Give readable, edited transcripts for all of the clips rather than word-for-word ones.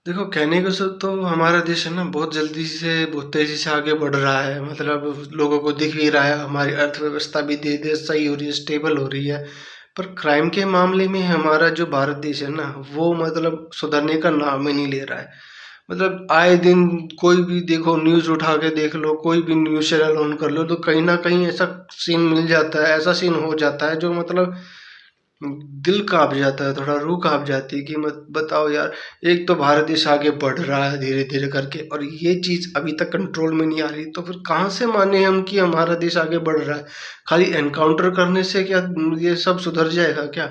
देखो, कहने को सब तो हमारा देश है ना, बहुत जल्दी से बहुत तेजी से आगे बढ़ रहा है। मतलब लोगों को दिख भी रहा है, हमारी अर्थव्यवस्था भी धीरे धीरे सही हो रही है, स्टेबल हो रही है। पर क्राइम के मामले में हमारा जो भारत देश है ना, वो मतलब सुधरने का नाम ही नहीं ले रहा है। मतलब आए दिन कोई भी देखो, न्यूज़ उठा के देख लो, कोई भी न्यूज़ चैनल ऑन कर लो, तो कहीं ना कहीं ऐसा सीन मिल जाता है, ऐसा सीन हो जाता है जो मतलब दिल काँप जाता है, थोड़ा रूह काँप जाती है कि मत बताओ यार। एक तो भारत देश आगे बढ़ रहा है धीरे धीरे करके, और ये चीज़ अभी तक कंट्रोल में नहीं आ रही, तो फिर कहाँ से माने हम कि हमारा देश आगे बढ़ रहा है। खाली एनकाउंटर करने से क्या ये सब सुधर जाएगा क्या?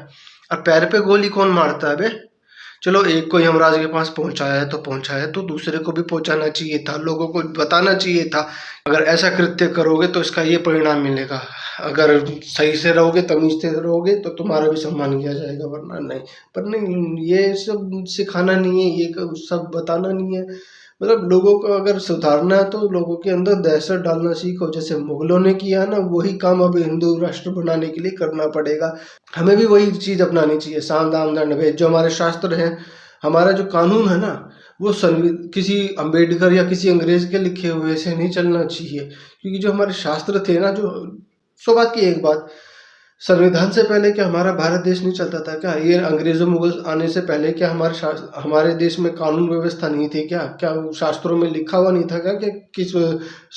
और पैर पे गोली कौन मारता है बे? चलो, एक को यमराज के पास पहुंचाया है तो पहुंचाया है, तो दूसरे को भी पहुंचाना चाहिए था, लोगों को बताना चाहिए था। अगर ऐसा कृत्य करोगे तो इसका ये परिणाम मिलेगा। अगर सही से रहोगे, तमीज से रहोगे, तो तुम्हारा भी सम्मान किया जाएगा, वरना नहीं। पर नहीं, ये सब सिखाना नहीं है, ये सब बताना नहीं है। मतलब लोगों को अगर सुधारना है तो लोगों के अंदर दहशत डालना सीखो, जैसे मुगलों ने किया ना, वही काम अब हिंदू राष्ट्र बनाने के लिए करना पड़ेगा। हमें भी वही चीज़ अपनानी चाहिए, साम दाम दंड भेद। जो हमारे शास्त्र हैं, हमारा जो कानून है ना, वो किसी अंबेडकर या किसी अंग्रेज के लिखे हुए से नहीं चलना चाहिए। क्योंकि जो हमारे शास्त्र थे ना, जो सौ बात की एक बात, संविधान से पहले क्या हमारा भारत देश नहीं चलता था क्या? ये अंग्रेजों मुगल आने से पहले क्या हमारे देश में कानून व्यवस्था नहीं थी क्या? क्या वो शास्त्रों में लिखा हुआ नहीं था क्या कि किस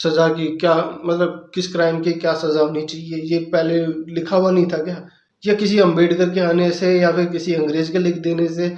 सजा की क्या, मतलब किस क्राइम की क्या सजा होनी चाहिए? ये पहले लिखा हुआ नहीं था क्या? या किसी अंबेडकर के आने से या फिर किसी अंग्रेज के लिख देने से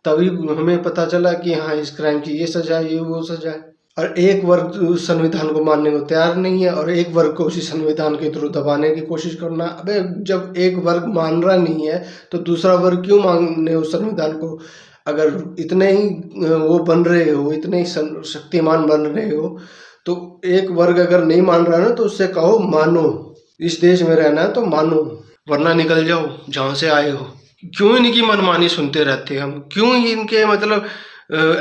तभी हमें पता चला कि हाँ, इस क्राइम की ये सजा है, ये वो सजा है। और एक वर्ग उस संविधान को मानने को तैयार नहीं है, और एक वर्ग को उसी संविधान के थ्रू दबाने की कोशिश करना। अबे, जब एक वर्ग मान रहा नहीं है तो दूसरा वर्ग क्यों माने उस संविधान को? अगर इतने ही वो बन रहे हो, इतने ही शक्तिमान बन रहे हो, तो एक वर्ग अगर नहीं मान रहा है ना, तो उससे कहो मानो। इस देश में रहना है तो मानो, वरना निकल जाओ जहाँ से आए हो। क्यों इनकी मनमानी सुनते रहते हैं हम? क्यों इनके मतलब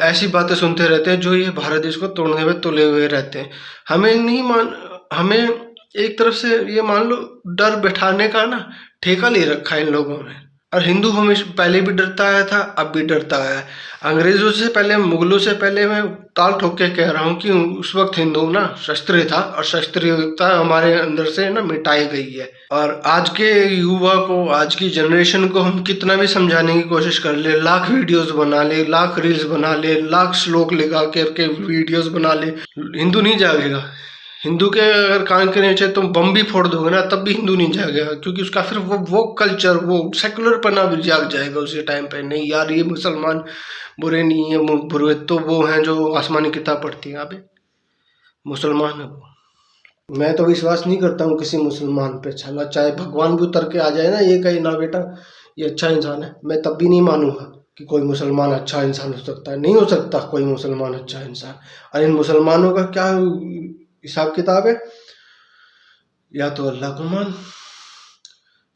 ऐसी बातें सुनते रहते हैं जो ये भारत देश को तोड़ने में तुले हुए रहते हैं? हमें नहीं मान हमें एक तरफ से ये मान लो, डर बैठाने का ना ठेका ले रखा है इन लोगों ने। और हिंदू हमेशा पहले भी डरता आया था, अब भी डरता आया है। अंग्रेजों से पहले, मुगलों से पहले, मैं ताल ठोक के कह रहा हूँ कि उस वक्त हिंदू ना शस्त्रीय था, और शस्त्रीयता हमारे अंदर से ना मिटाई गई है। और आज के युवा को, आज की जनरेशन को हम कितना भी समझाने की कोशिश कर ले, लाख वीडियोस बना ले, लाख रील्स बना ले, लाख श्लोक लगा करके वीडियोस बना ले, हिंदू नहीं जागेगा। हिंदू के अगर कान के नीचे तुम बम भी फोड़ दोगे ना, तब भी हिंदू नहीं जागेगा, क्योंकि उसका फिर वो कल्चर, वो सेकुलर पना भी जाग जाएगा उसी टाइम पे। नहीं यार, ये मुसलमान बुरे नहीं है, बुरे तो वो हैं जो आसमानी किताब पढ़ती हैं। अबे, मुसलमान है वो। मैं तो विश्वास नहीं करता हूँ किसी मुसलमान पे, छाला चाहे भगवान भी उतर के आ जाए ना, ये कहे ना बेटा ये अच्छा इंसान है, मैं तब भी नहीं मानूंगा कि कोई मुसलमान अच्छा इंसान हो सकता है। नहीं हो सकता कोई मुसलमान अच्छा इंसान। और इन मुसलमानों का क्या हिसाब किताब है? या तो अल्लाह को मान,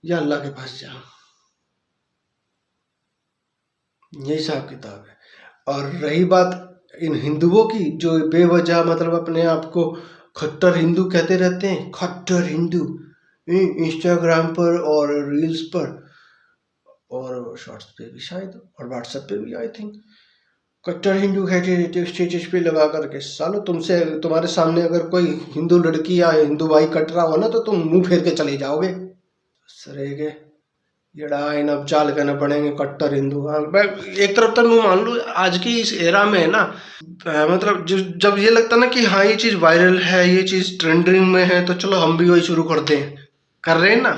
या अल्लाह के पास जा, ये हिसाब किताब है। और रही बात इन हिंदुओं की, जो बेवजह मतलब अपने आप को खट्टर हिंदू कहते रहते हैं, खट्टर हिंदू, इंस्टाग्राम पर और रील्स पर और शॉर्ट्स पे भी शायद, और व्हाट्सएप पे भी आई थिंक, कट्टर हिंदू कहते रहते स्टेटस पे लगा करके। सालो, तुमसे तुम्हारे सामने अगर कोई हिंदू लड़की या हिंदू भाई कट रहा हो ना, तो तुम मुंह फेर के चले जाओगे। सरे के जड़ा इन अब चाल कहना पड़ेंगे कट्टर हिंदू। हाँ, मैं एक तरफ तो मैं मान लूँ, आज की इस एरा में है ना, मतलब जब ये लगता ना कि हाँ, ये चीज़ वायरल है, ये चीज़ ट्रेंडिंग में है, तो चलो हम भी वही शुरू कर दें। कर रहे हैं ना,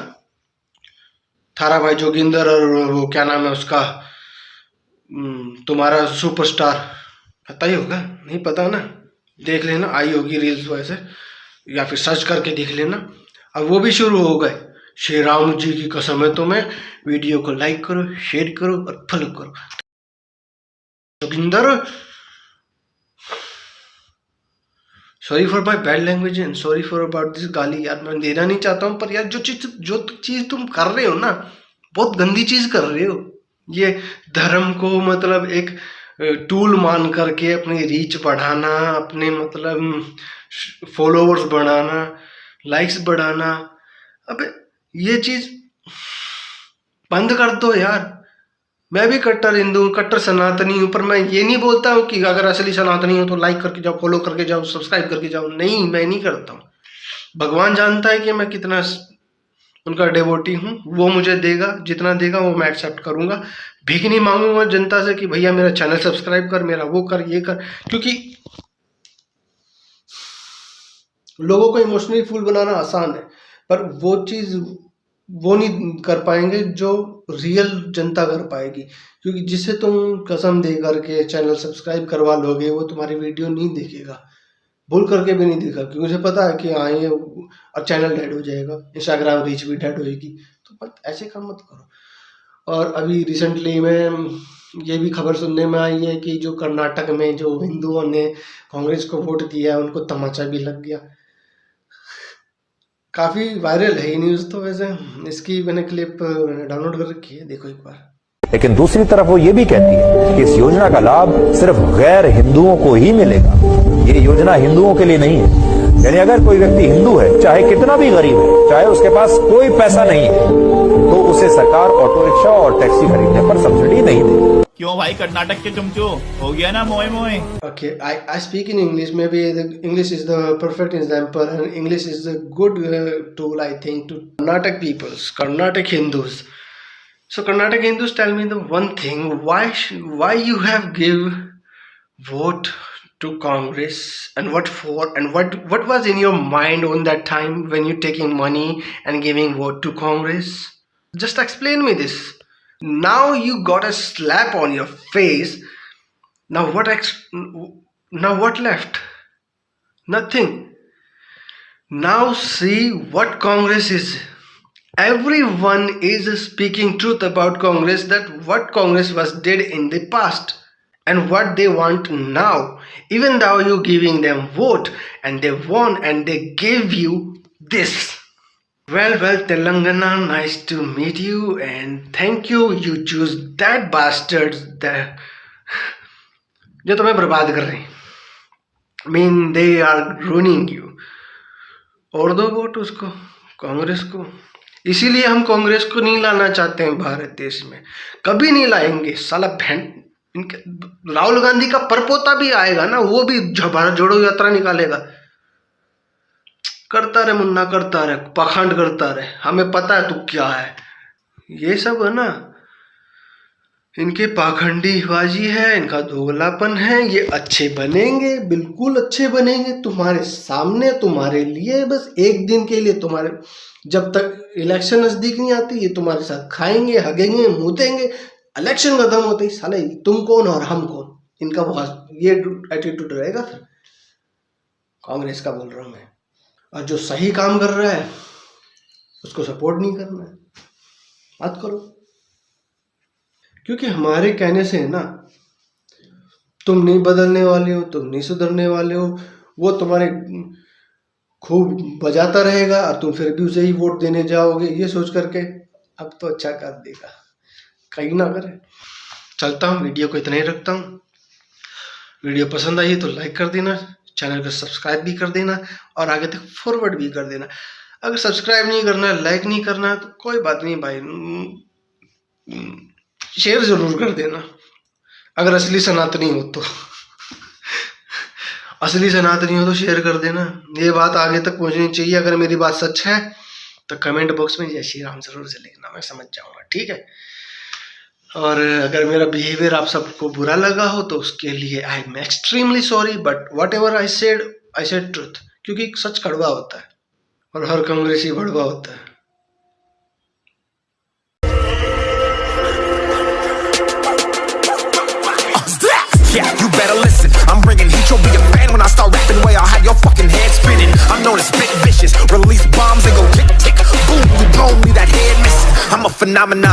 थारा भाई जोगिंदर, और वो क्या नाम है उसका, तुम्हारा सुपरस्टार, पता ही होगा, नहीं पता ना, देख लेना, आई होगी रील्स वैसे, या फिर सर्च करके देख लेना। अब वो भी शुरू हो गए। श्री राम जी की कसम है तुम्हें, वीडियो को लाइक करो, शेयर करो और फॉलो करो। Joginder, sorry for my bad language and sorry for about this गाली यार, मैं देना नहीं चाहता हूँ, पर यार जो चीज़ तुम कर रहे हो ना, बहुत गंदी चीज़ कर रहे हो। ये धर्म को मतलब एक टूल मान करके अपनी रीच बढ़ाना, अपने मतलब फॉलोअर्स बढ़ाना, लाइक्स बढ़ाना, अबे ये चीज़ बंद कर दो यार। मैं भी कट्टर हिंदू हूँ, कट्टर सनातनी हूँ, पर मैं ये नहीं बोलता हूँ कि अगर असली सनातनी हो तो लाइक करके जाओ, फॉलो करके जाओ, सब्सक्राइब करके जाओ। नहीं, मैं नहीं करता हूँ। भगवान जानता है कि मैं कितना उनका डिवोटी हूँ। वो मुझे देगा, जितना देगा वो मैं एक्सेप्ट करूँगा। भीख नहीं मांगूंगा जनता से कि भैया मेरा चैनल सब्सक्राइब कर, मेरा वो कर, ये कर, क्योंकि लोगों को इमोशनली फूल बनाना आसान है, पर वो चीज़ वो नहीं कर पाएंगे जो रियल जनता कर पाएगी। क्योंकि जिसे तुम कसम दे करके चैनल सब्सक्राइब करवा लोगे, वो तुम्हारी वीडियो नहीं देखेगा, भूल करके भी नहीं देखा, क्योंकि उसे पता है कि हाँ ये अब चैनल डेड हो जाएगा, इंस्टाग्राम रीच भी डेड होएगी। तो मत ऐसे काम मत करो। और अभी रिसेंटली में ये भी खबर सुनने में आई है कि जो कर्नाटक में जो हिंदुओं ने कांग्रेस को वोट दिया है, उनको तमाचा भी लग गया। काफ़ी वायरल है ये न्यूज़। तो वैसे इसकी मैंने क्लिप डाउनलोड कर रखी है, देखो एक बार। लेकिन दूसरी तरफ वो ये भी कहती है कि इस योजना का लाभ सिर्फ गैर हिंदुओं को ही मिलेगा, ये योजना हिंदुओं के लिए नहीं है। यानी अगर कोई व्यक्ति हिंदू है, चाहे कितना भी गरीब है, चाहे उसके पास कोई पैसा नहीं है, तो उसे सरकार ऑटो रिक्शा और टैक्सी खरीदने पर सब्सिडी नहीं देगी। क्यों भाई कर्नाटक के चमचो, हो गया ना मोए मोए। Okay, I speak in English. Maybe the English is the perfect example, and English is a good tool, I think, to Karnataka peoples, Karnataka Hindus. So Karnataka Hindus, tell me the one thing: why you have give vote to Congress, and what for, and what was in your mind on that time when you taking money and giving vote to Congress? Just explain me this. Now you got a slap on your face. Now what left? Nothing. Now see what Congress is. Everyone is speaking truth about Congress, that what Congress was did in the past and what they want now. Even though you giving them vote and they won and they gave you this. Well, Telangana, nice to meet you and thank you. You choose that bastards that जो तुम्हें बर्बाद कर रहे हैं। Mean they are running you. और दो vote उसको, कांग्रेस को। इसीलिए हम कांग्रेस को नहीं लाना चाहते हैं भारत देश में, कभी नहीं लाएंगे। साला इनके राहुल गांधी का परपोता भी आएगा ना, वो भी भारत जोड़ो यात्रा निकालेगा। करता रहे मुन्ना, करता रहे, पाखंड करता रहे, हमें पता है तू क्या है। ये सब है ना, इनके पाखंडीबाजी है, इनका दोगलापन है। ये अच्छे बनेंगे, बिल्कुल अच्छे बनेंगे तुम्हारे सामने, तुम्हारे लिए, बस एक दिन के लिए। तुम्हारे जब तक इलेक्शन नजदीक नहीं आती, ये तुम्हारे साथ खाएंगे, हगेंगे, मुतेंगे। इलेक्शन खत्म होते ही साले तुम कौन और हम कौन, इनका ये एटीट्यूड रहेगा। फिर कांग्रेस का बोल रहा हूं मैं। और जो सही काम कर रहा है उसको सपोर्ट नहीं करना है, मत करो। क्योंकि हमारे कहने से है ना, तुम नहीं बदलने वाले हो, तुम नहीं सुधरने वाले हो। वो तुम्हारे खूब बजाता रहेगा और तुम फिर भी उसे ही वोट देने जाओगे, ये सोच करके अब तो अच्छा कर देगा, कहीं ना करे। चलता हूँ, वीडियो को इतना ही रखता हूँ। वीडियो पसंद आई तो लाइक कर देना, चैनल को सब्सक्राइब भी कर देना और आगे तक फॉरवर्ड भी कर देना। अगर सब्सक्राइब नहीं करना, लाइक नहीं करना तो कोई बात नहीं भाई, शेयर जरूर कर देना अगर असली सनातनी हो तो। असली सनातनी हो तो शेयर कर देना। ये बात आगे तक पहुंचनी चाहिए। अगर मेरी बात सच है तो कमेंट बॉक्स में जय श्री राम जरूर से लिखना, मैं समझ जाऊंगा, ठीक है। और अगर मेरा बिहेवियर आप सबको बुरा लगा हो तो उसके लिए I am extremely sorry, but what ever I said truth, क्योंकि सच कड़वा होता है और हर कांग्रेसी भड़वा होता है। Yeah, you better listen. I'm bringing heat. You'll be a fan when I start rapping. Way I'll have your fucking head spinning. I'm known as Big Vicious. Release bombs and go tick tick. Boom, you blow me that head missing. I'm a phenomenon.